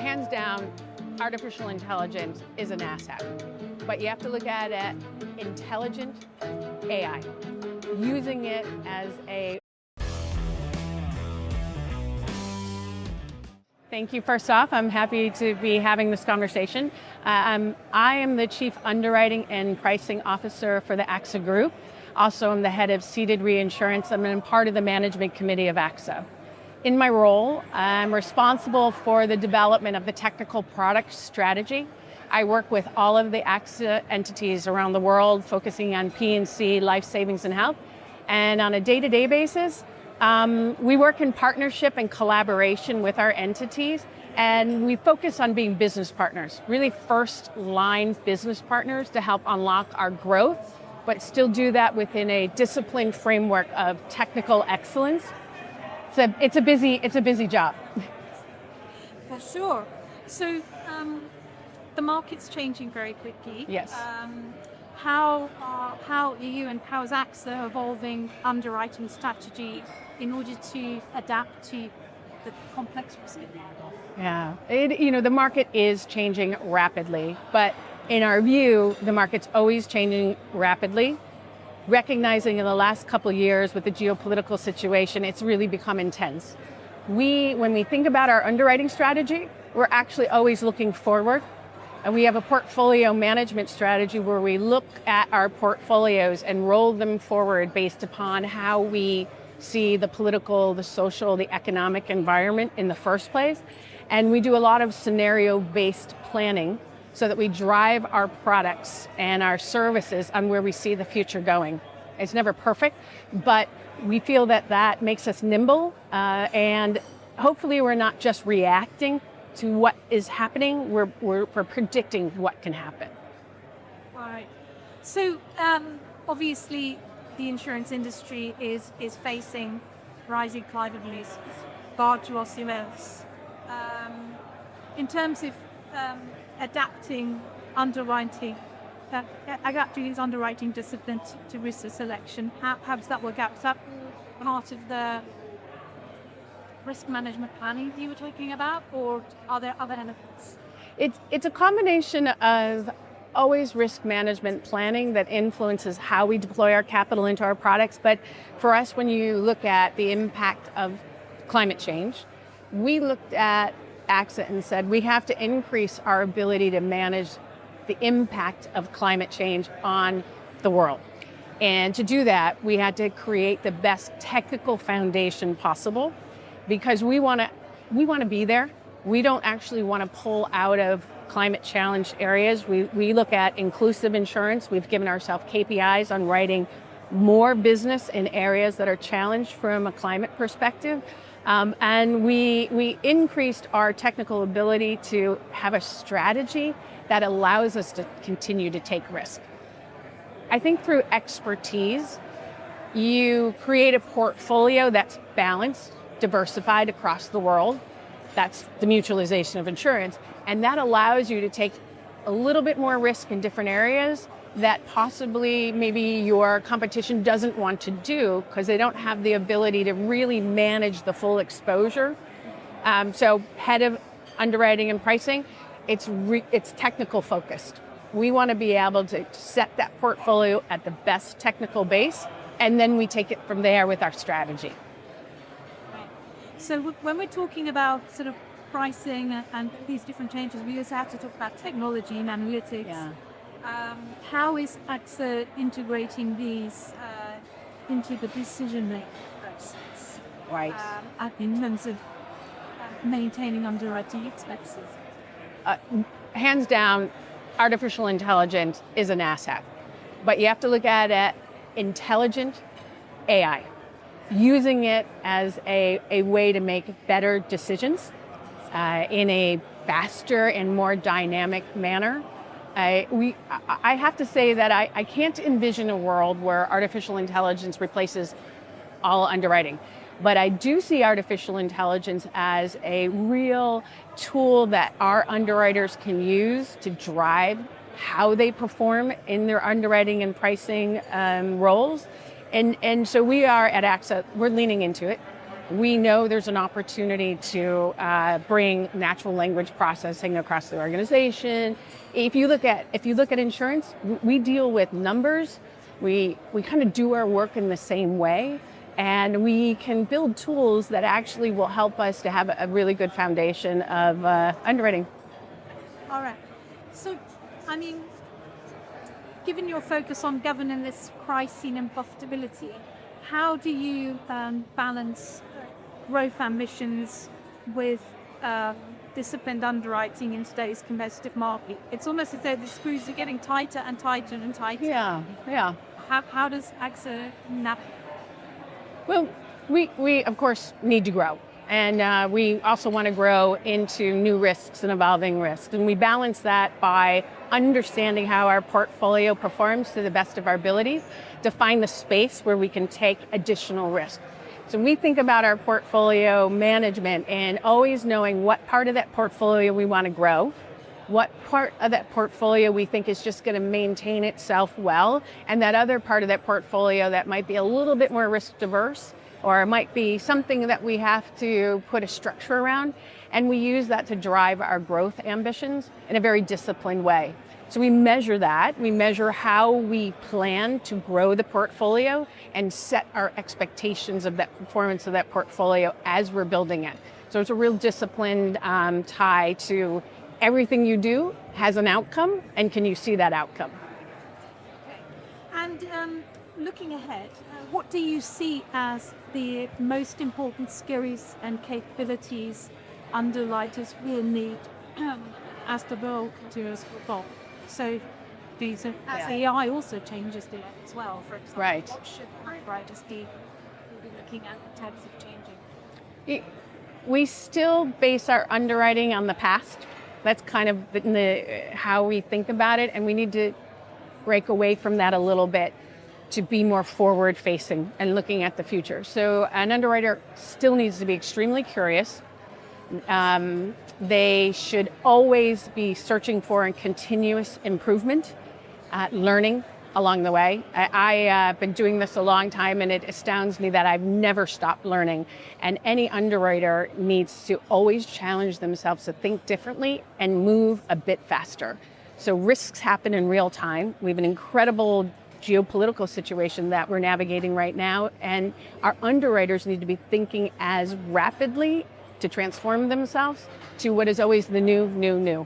Hands down, artificial intelligence is an asset, but you have to look at it intelligent AI, using it as a... Thank you. First off, I'm happy to be having this conversation. I am the Chief Underwriting and Pricing Officer for the AXA Group. Also, I'm the head of ceded reinsurance. I'm part of the management committee of AXA. In my role, I'm responsible for the development of the technical product strategy. I work with all of the AXA entities around the world, focusing on P&C, life savings, and health. And on a day-to-day basis, we work in partnership and collaboration with our entities, and we focus on being business partners, really first-line business partners to help unlock our growth, but still do that within a disciplined framework of technical excellence. So it's a busy job. For sure. So the market's changing very quickly. Yes. How are you and how is AXA evolving underwriting strategy in order to adapt to the complex risk environment? Yeah, the market is changing rapidly, but in our view, the market's always changing rapidly. Recognizing in the last couple of years with the geopolitical situation, it's really become intense. When we think about our underwriting strategy, we're actually always looking forward. And we have a portfolio management strategy where we look at our portfolios and roll them forward based upon how we see the political, the social, the economic environment in the first place. And we do a lot of scenario-based planning so that we drive our products and our services on where we see the future going. It's never perfect, but we feel that that makes us nimble, and hopefully we're not just reacting to what is happening, we're predicting what can happen. Right. So obviously the insurance industry is facing rising climate risks, large loss events. In terms of adapting its underwriting discipline to risk selection, how does that work out? Is that part of the risk management planning you were talking about, or are there other elements? It's a combination of always risk management planning that influences how we deploy our capital into our products. But for us, when you look at the impact of climate change, we looked at AXA and said we have to increase our ability to manage the impact of climate change on the world. And to do that, we had to create the best technical foundation possible, because we want to be there. We don't actually want to pull out of climate challenge areas. We look at inclusive insurance. We've given ourselves KPIs on writing more business in areas that are challenged from a climate perspective. And we increased our technical ability to have a strategy that allows us to continue to take risk. I think through expertise, you create a portfolio that's balanced, diversified across the world. That's the mutualization of insurance. And that allows you to take a little bit more risk in different areas that possibly maybe your competition doesn't want to do because they don't have the ability to really manage the full exposure. So head of underwriting and pricing, it's technical focused. We want to be able to set that portfolio at the best technical base, and then we take it from there with our strategy. Right. So when we're talking about sort of pricing and these different changes, we also have to talk about technology and analytics. Yeah. How is AXA integrating these into the decision-making process? Right. In terms of maintaining underwriting expenses? Hands down, artificial intelligence is an asset, but you have to look at it intelligent AI, using it as a way to make better decisions in a faster and more dynamic manner. I have to say that I can't envision a world where artificial intelligence replaces all underwriting. But I do see artificial intelligence as a real tool that our underwriters can use to drive how they perform in their underwriting and pricing roles. And so we are at AXA, we're leaning into it. we know there's an opportunity to bring natural language processing across the organization. If you look at insurance, we deal with numbers. We kind of do our work in the same way, and we can build tools that actually will help us to have a really good foundation of underwriting. All right. So, I mean, given your focus on governance, pricing, and profitability, how do you balance growth ambitions with disciplined underwriting in today's competitive market? It's almost as though the screws are getting tighter and tighter and tighter. Yeah. How does AXA navigate? Well, we of course need to grow. And we also want to grow into new risks and evolving risks. And we balance that by understanding how our portfolio performs to the best of our ability to find the space where we can take additional risk. So we think about our portfolio management and always knowing what part of that portfolio we want to grow, what part of that portfolio we think is just going to maintain itself well, and that other part of that portfolio that might be a little bit more risk diverse, or it might be something that we have to put a structure around, and we use that to drive our growth ambitions in a very disciplined way. So we measure that. We measure how we plan to grow the portfolio and set our expectations of that performance of that portfolio as we're building it. So it's a real disciplined tie to everything you do has an outcome, and can you see that outcome? Okay. And looking ahead, what do you see as the most important skills and capabilities underwriters will need as the world continues to evolve? So, as AI also changes the as well, for example, Right. What should underwriters be looking at in terms of changing? We still base our underwriting on the past. That's kind of how we think about it, and we need to break away from that a little bit to be more forward-facing and looking at the future. So an underwriter still needs to be extremely curious. They should always be searching for and continuous improvement, learning along the way. I've been doing this a long time, and it astounds me that I've never stopped learning. And any underwriter needs to always challenge themselves to think differently and move a bit faster. So risks happen in real time. We have an incredible geopolitical situation that we're navigating right now, and our underwriters need to be thinking as rapidly to transform themselves to what is always the new.